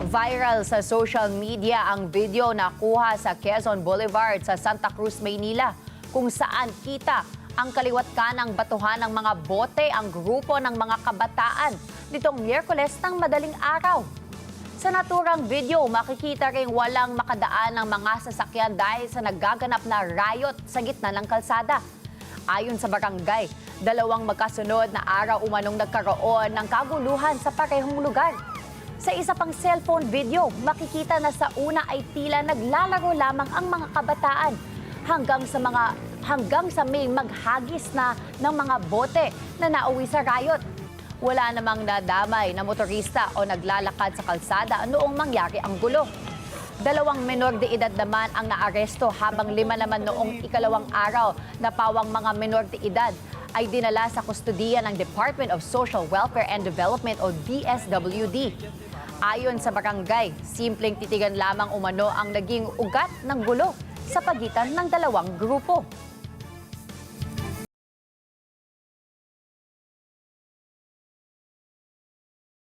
Viral sa social media ang video na kuha sa Quezon Boulevard sa Santa Cruz, Maynila, kung saan kita ang kaliwat kanang batuhan ng mga bote ang grupo ng mga kabataan nitong Miyerkules ng madaling araw. Sa naturang video, makikita ring walang makadaan ng mga sasakyan dahil sa nagaganap na riot sa gitna ng kalsada. Ayon sa barangay, dalawang magkasunod na araw umanong nagkaroon ng kaguluhan sa parehong lugar. Sa isa pang cellphone video, makikita na sa una ay tila naglalaro lamang ang mga kabataan hanggang sa may maghagis na ng mga bote na nauwi sa riot. Wala namang nadamay na motorista o naglalakad sa kalsada noong mangyari ang gulo. Dalawang menor de edad naman ang naaresto habang 5 naman noong ikalawang araw na pawang mga menor de edad ay dinala sa kustudiya ng Department of Social Welfare and Development o DSWD. Ayon sa barangay, simpleng titigan lamang umano ang naging ugat ng gulo sa pagitan ng dalawang grupo.